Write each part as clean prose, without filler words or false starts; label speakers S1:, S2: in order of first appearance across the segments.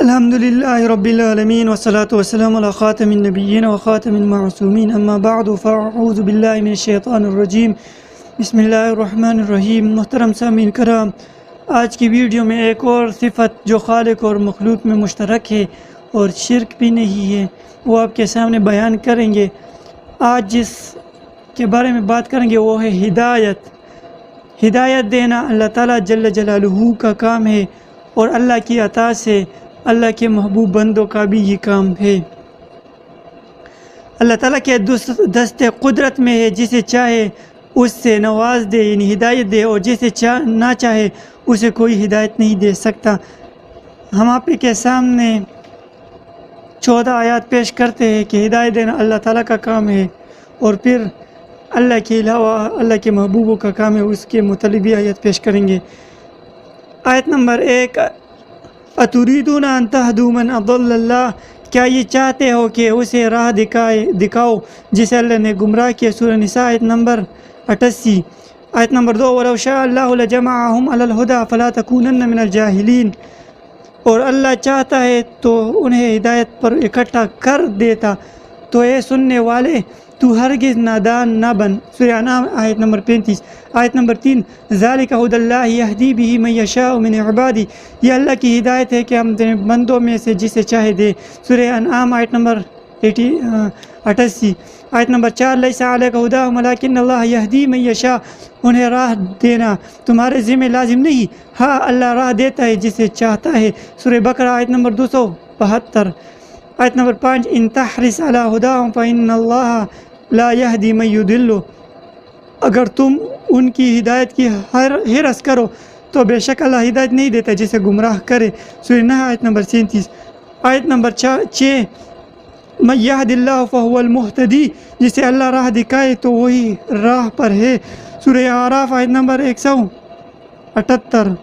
S1: الحمد لله رب العالمين والصلاة والسلام على خاتم النبيين وخاتم المعصومين اما بعد فاعوذ بالله من الشیطان الرجیم بسم اللہ الرحمن الرحیم۔ محترم سامعین کرام، آج کی ویڈیو میں ایک اور صفت جو خالق اور مخلوق میں مشترک ہے اور شرک بھی نہیں ہے وہ آپ کے سامنے بیان کریں گے۔ آج جس کے بارے میں بات کریں گے وہ ہے ہدایت۔ ہدایت دینا اللہ تعالیٰ جل جلالہ کا کام ہے اور اللہ کی عطا سے اللہ کے محبوب بندوں کا بھی یہ کام ہے۔ اللہ تعالیٰ کے دست قدرت میں ہے، جسے چاہے اس سے نواز دے یعنی ہدایت دے، اور جسے نہ چاہے اسے کوئی ہدایت نہیں دے سکتا۔ ہم آپ کے سامنے 14 آیات پیش کرتے ہیں کہ ہدایت دینا اللہ تعالیٰ کا کام ہے، اور پھر اللہ کے علاوہ اللہ کے محبوبوں کا کام ہے، اس کے متعلق بھی آیت پیش کریں گے۔ آیت نمبر 1، اتریدون ان تہدوا من اضل اللہ، کیا یہ چاہتے ہو کہ اسے راہ دکھاؤ جسے اللہ نے گمراہ کیا۔ سورہ نساء آیت نمبر 88۔ آیت نمبر 2، ولو شاء اللہ لجمعهم علی الہدی فلا تکونن من الجاہلین، اور اللہ چاہتا ہے تو انہیں ہدایت پر اکٹھا کر دیتا، تو اے سننے والے تو ہرگز نادان نہ بن۔ سورہ انعام آیت نمبر 35۔ آیت نمبر 3، ذالک ہدی اللہ یہدی بہ من یشاء من عبادہ، یہ اللہ کی ہدایت ہے کہ ہم اپنے بندوں میں سے جسے چاہے دے۔ سورہ انعام آیت نمبر 88۔ آیت نمبر 4، لیس علیک ہداہم ولکن اللہ یہدی من یشاء، انہیں راہ دینا تمہارے ذمہ لازم نہیں، ہاں اللہ راہ دیتا ہے جسے چاہتا ہے۔ سورہ بقرہ آیت نمبر 272۔ آیت نمبر 5، ان تحرص علی ہداہم فإن اللہ لا یہدی من یضل، اگر تم ان کی ہدایت کی حرص کرو تو بے شک اللہ ہدایت نہیں دیتا جسے گمراہ کرے۔ سورہ نحل آیت نمبر 37۔ آیت نمبر 6، من یہد اللہ فہو المہتدی، جسے اللہ راہ دکھائے تو وہی راہ پر ہے۔ سورہ اعراف آیت نمبر 178۔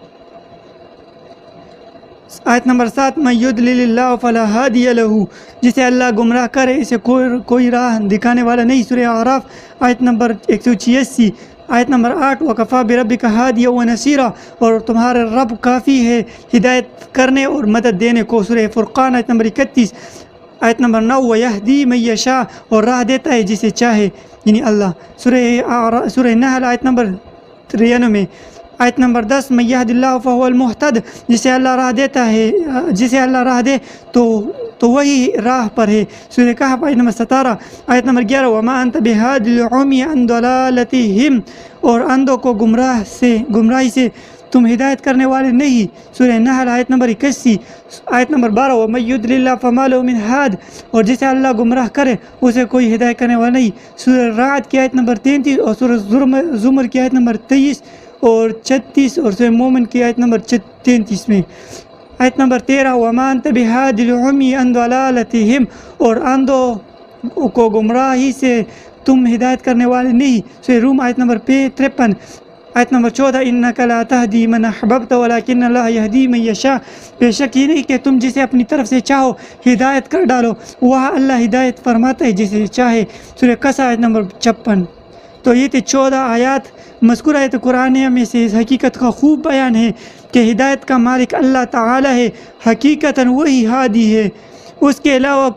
S1: آیت نمبر 7، من یضلل اللہ فلا ہادی لہ، جسے اللہ گمراہ کرے اسے کوئی راہ دکھانے والا نہیں۔ سورہ اعراف آیت نمبر 186۔ آیت نمبر 8، وکفیٰ بربک ہادیا ونصیرا، اور تمہارا رب کافی ہے ہدایت کرنے اور مدد دینے کو۔ سورہ فرقان آیت نمبر 31۔ آیت نمبر 9، ویہدی من یشاء، اور راہ دیتا ہے جسے چاہے یعنی اللہ۔ سورہ نحل آیت نمبر 93۔ آیت نمبر 10، من یہد اللہ فہو المہتد، جسے اللہ راہ دیتا ہے جسے اللہ راہ دے تو وہی راہ پر ہے۔ سورہ کہف آیت نمبر 17۔ آیت نمبر 11، وما انت بہاد العمی عن ضلالتہم، اور اندھوں کو گمراہی سے تم ہدایت کرنے والے نہیں۔ سورہ نحل آیت نمبر 81۔ آیت نمبر 12، ومن یضلل اللہ فما لہ من ہاد، اور جسے اللہ گمراہ کرے اسے کوئی ہدایت کرنے والا نہیں۔ سورہ رعد کی آیت نمبر 33 اور سورہ زمر کی آیت نمبر 23 اور 36 اور سورہ مومن کی آیت نمبر 33 میں۔ آیت نمبر 13، وما انت بہاد العمی عن ضلالتہم، اور اندھوں کو گمراہی سے تم ہدایت کرنے والے نہیں۔ سورہ روم آیت نمبر 53۔ آیت نمبر 14، انک لا تہدی من احببت ولکن اللہ یہدی من یشاء، بے شک یہ نہیں کہ تم جسے اپنی طرف سے چاہو ہدایت کر ڈالو، وہاں اللہ ہدایت فرماتا ہے جسے چاہے۔ سورہ قصص آیت نمبر 56۔ تو یہ تھے 14 آیات مذکورہ آیت قرآنیہ میں سے۔ اس حقیقت کا خوب بیان ہے کہ ہدایت کا مالک اللہ تعالی ہے، حقیقتاً وہی ہادی ہے، اس کے علاوہ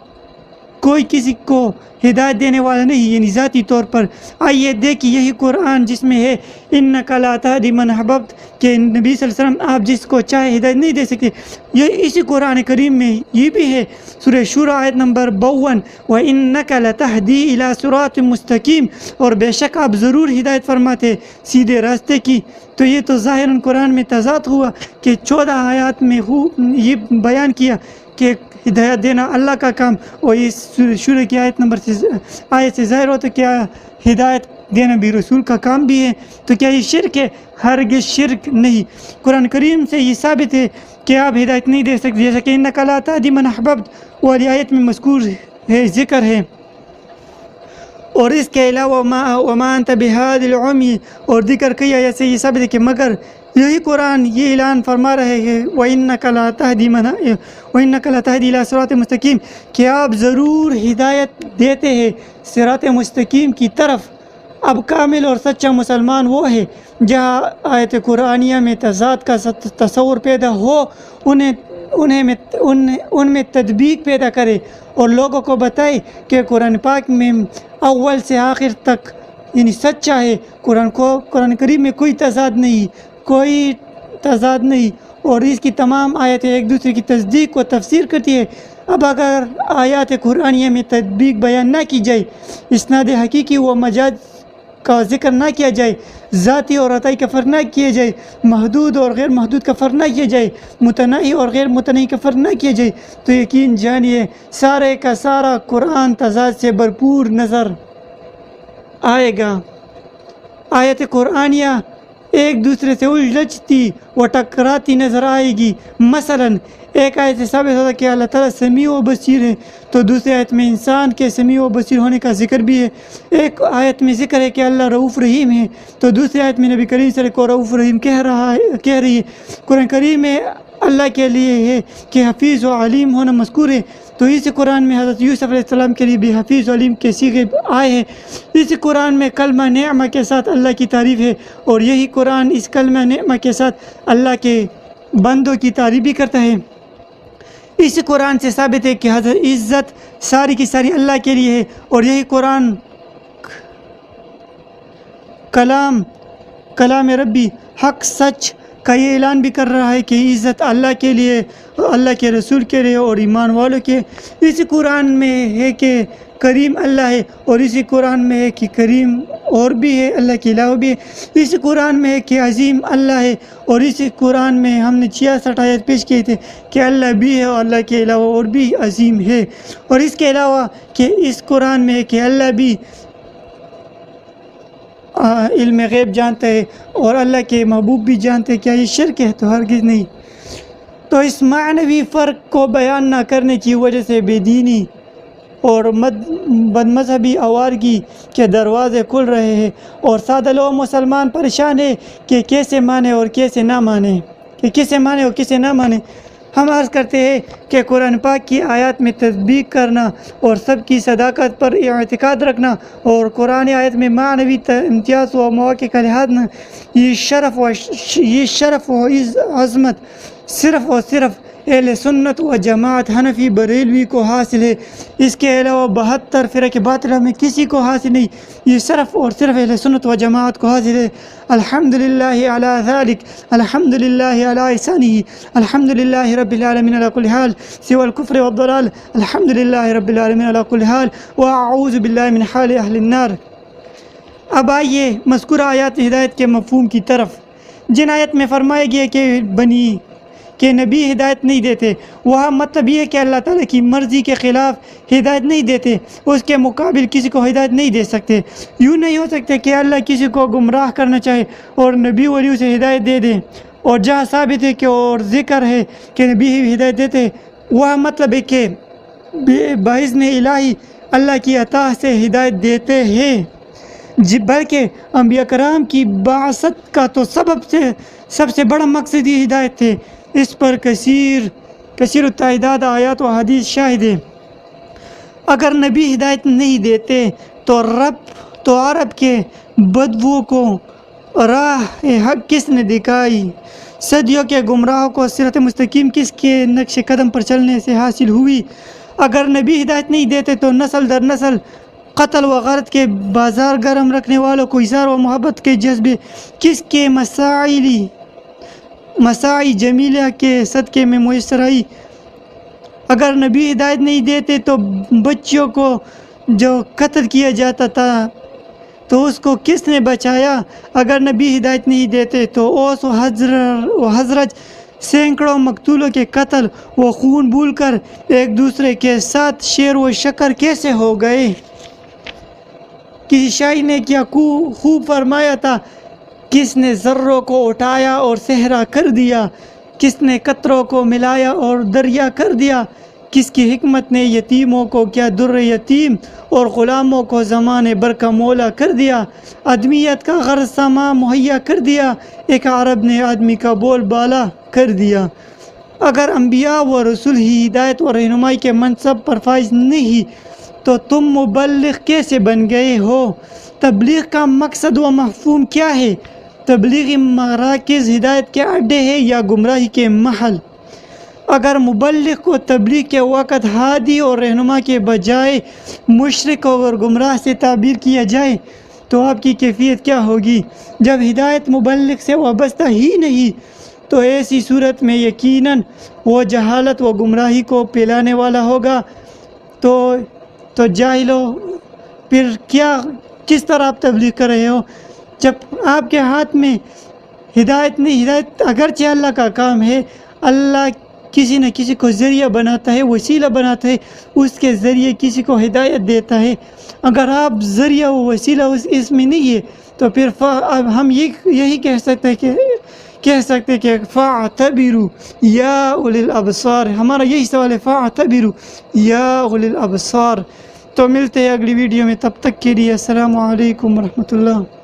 S1: کوئی کسی کو ہدایت دینے والا نہیں یعنی ذاتی طور پر۔ آئیے دیکھیں یہی قرآن جس میں ہے انک لا تہدی من احببت، کہ نبی صلی اللہ علیہ وسلم آپ جس کو چاہے ہدایت نہیں دے سکتے، یہ اسی قرآن کریم میں یہ بھی ہے۔ سورہ شورى آیت نمبر 52، وانک لتہدی الی صراط مستقیم، اور بے شک آپ ضرور ہدایت فرماتے سیدھے راستے کی۔ تو یہ تو ظاہراً قرآن میں تضاد ہوا کہ 14 آیات میں یہ بیان کیا کہ ہدایت دینا اللہ کا کام، اور اس شورى کی آیت سے ظاہر ہوتا کیا ہدایت دینا بھی رسول کا کام بھی ہے۔ تو کیا یہ شرک ہے؟ ہرگز شرک نہیں۔ قرآن کریم سے یہ ثابت ہے کہ آپ ہدایت نہیں دے سکتے، جیسا کہ انک لا تہدی من احببت والی آیت میں مذکور ہے، ذکر ہے۔ اور اس کے علاوہ وما انت بہاد العمی، اور ذکر کئی آیت سے یہ ثابت ہے کہ مگر یہی قرآن یہ اعلان فرما رہے ہیں وَإِنَّكَ لَتَهْدِي إِلَىٰ صِرَاطٍ مستقیم، کہ آپ ضرور ہدایت دیتے ہیں صراط مستقیم کی طرف۔ اب کامل اور سچا مسلمان وہ ہے جہاں آیت قرآنیہ میں تضاد کا تصور پیدا ہو، انہیں ان میں تطبیق پیدا کرے اور لوگوں کو بتائے کہ قرآن پاک میں اول سے آخر تک یعنی سچا ہے، قرآن کریم میں کوئی تضاد نہیں اور اس کی تمام آیتیں ایک دوسرے کی تصدیق و تفسیر کرتی ہے۔ اب اگر آیات قرآنیہ میں تطبیق بیان نہ کی جائے، اسناد حقیقی و مجاز کا ذکر نہ کیا جائے، ذاتی اور عطائی کا فرق نہ کیا جائے، محدود اور غیر محدود کا فرق نہ کیا جائے، متناہی اور غیر متناہی کا فرق نہ کیا جائے، تو یقین جانیے سارے کا سارا قرآن تضاد سے بھرپور نظر آئے گا۔ آیت قرآنیہ ایک دوسرے سے الجھتی و ٹکراتی نظر آئے گی۔ مثلا ایک آیت سے ثابت ہوتا کہ اللہ تعالیٰ سمیع و بصیر ہے، تو دوسری آیت میں انسان کے سمیع و بصیر ہونے کا ذکر بھی ہے۔ ایک آیت میں ذکر ہے کہ اللہ رؤوف رحیم ہے، تو دوسری آیت میں نبی کریم صلی اللہ علیہ وسلم کو رؤوف رحیم کہہ رہی ہے۔ قرآن کریم میں اللہ کے لیے ہے کہ حفیظ و علیم ہونا مذکور ہے، تو اسی قرآن میں حضرت یوسف علیہ السلام کے لیے بھی حفیظ و علیم کے صیغے آئے ہیں۔ اسی قرآن میں کلمہ نعمہ کے ساتھ اللہ کی تعریف ہے، اور یہی قرآن اس کلمہ نعمہ کے ساتھ اللہ کے بندوں کی تعریف بھی کرتا ہے۔ اسی قرآن سے ثابت ہے کہ حضرت عزت ساری کی ساری اللہ کے لیے ہے، اور یہی قرآن کلام ربی حق سچ کا یہ اعلان بھی کر رہا ہے کہ عزت اللہ کے لیے، اللہ کے رسول کے لیے اور ایمان والوں کے۔ اسی قرآن میں ہے کہ کریم اللہ ہے، اور اسی قرآن میں ہے کہ کریم اور بھی ہے، اللہ کے علاوہ بھی ہے۔ اسی قرآن میں ہے کہ عظیم اللہ ہے، اور اسی قرآن میں ہم نے 66 آیت پیش کیے تھے کہ اللہ بھی ہے اور اللہ کے علاوہ اور بھی عظیم ہے۔ اور اس کے علاوہ کہ اس قرآن میں ہے کہ اللہ بھی علم غیب جانتا ہے اور اللہ کے محبوب بھی جانتے ہیں۔ کیا یہ شرک ہے؟ تو ہرگز نہیں۔ تو اس معنوی فرق کو بیان نہ کرنے کی وجہ سے بے دینی اور بد مذہبی آوارگی کے دروازے کھل رہے ہیں، اور سادہ لوگ مسلمان پریشان ہیں کہ کیسے مانے اور کیسے نہ مانے۔ ہم عرض کرتے ہیں کہ قرآن پاک کی آیات میں تطبیق کرنا اور سب کی صداقت پر اعتقاد رکھنا اور قرآن آیت میں معنوی امتیاز و مواقع کا لحاظ نہ، یہ شرف و عظمت صرف اور صرف اہل سنت و جماعت حنفی بریلوی کو حاصل ہے۔ اس کے علاوہ 72 فرق باطلہ میں کسی کو حاصل نہیں، یہ صرف اور صرف اہل سنت و جماعت کو حاصل ہے۔ الحمدللہ علی ذالک، الحمدللہ علی احسانہ، الحمدللہ رب العالمین علی کل حال، سوى الکفر والضلال، الحمدللہ رب العالمین علی کل حال، واعوذ باللہ من حال اہل النار۔ اب آئیے مذکورہ آیات ہدایت کے مفہوم کی طرف۔ جن آیت میں فرمایا گیا کہ نبی ہدایت نہیں دیتے، وہاں مطلب یہ ہے کہ اللہ تعالیٰ کی مرضی کے خلاف ہدایت نہیں دیتے، اس کے مقابل کسی کو ہدایت نہیں دے سکتے۔ یوں نہیں ہو سکتے کہ اللہ کسی کو گمراہ کرنا چاہے اور نبی ولی اسے ہدایت دے دیں، اور جہاں ثابت ہے کہ اور ذکر ہے کہ نبی ہی ہدایت دیتے، وہاں مطلب ہے کہ باذن الہی اللہ کی عطا سے ہدایت دیتے ہیں، بلکہ انبیاء کرام کی بعثت کا تو سب سے بڑا مقصد ہی ہدایت ہے۔ اس پر کثیر التعداد آیات و حدیث شاہد ہے۔ اگر نبی ہدایت نہیں دیتے تو عرب کے بدوؤں کو راہ حق کس نے دکھائی؟ صدیوں کے گمراہوں کو صراط مستقیم کس کے نقش قدم پر چلنے سے حاصل ہوئی؟ اگر نبی ہدایت نہیں دیتے تو نسل در نسل قتل و غارت کے بازار گرم رکھنے والوں کو اظہار و محبت کے جذبے کس کے مساعی جمیلہ کے صدقے میں میسر آئی؟ اگر نبی ہدایت نہیں دیتے تو بچیوں کو جو قتل کیا جاتا تھا تو اس کو کس نے بچایا؟ اگر نبی ہدایت نہیں دیتے تو اوس و حضرج سینکڑوں مقتولوں کے قتل و خون بھول کر ایک دوسرے کے ساتھ شیر و شکر کیسے ہو گئے؟ کسی شاعر نے کیا خوب فرمایا تھا، کس نے ذروں کو اٹھایا اور صحرا کر دیا، کس نے قطروں کو ملایا اور دریا کر دیا، کس کی حکمت نے یتیموں کو کیا در یتیم اور غلاموں کو زمانے بھر کا مولا کر دیا، آدمیت کا غرض سما مہیا کر دیا، ایک عرب نے آدمی کا بول بالا کر دیا۔ اگر انبیاء و رسول ہی ہدایت و رہنمائی کے منصب پر فائز نہیں تو تم مبلغ کیسے بن گئے ہو؟ تبلیغ کا مقصد و مفہوم کیا ہے؟ تبلیغی مراکز ہدایت کے اڈے ہیں یا گمراہی کے محل؟ اگر مبلغ کو تبلیغ کے وقت ہادی اور رہنما کے بجائے مشرک اور گمراہ سے تعبیر کیا جائے تو آپ کی کیفیت کیا ہوگی؟ جب ہدایت مبلغ سے وابستہ ہی نہیں تو ایسی صورت میں یقیناً وہ جہالت و گمراہی کو پھیلانے والا ہوگا۔ تو جاہلو، پھر کس طرح آپ تبلیغ کر رہے ہو جب آپ کے ہاتھ میں ہدایت نہیں؟ ہدایت اگرچہ اللہ کا کام ہے، اللہ کسی نہ کسی کو ذریعہ بناتا ہے، وسیلہ بناتا ہے، اس کے ذریعے کسی کو ہدایت دیتا ہے۔ اگر آپ ذریعہ و وسیلہ اس میں نہیں ہے تو پھر اب ہم یہی کہہ سکتے کہ فاعتبروا یا اولی الابصار، ہمارا یہی سوال ہے، فاعتبروا یا اولی الابصار۔ تو ملتے ہیں اگلی ویڈیو میں، تب تک کے لیے السلام علیکم ورحمۃ اللہ۔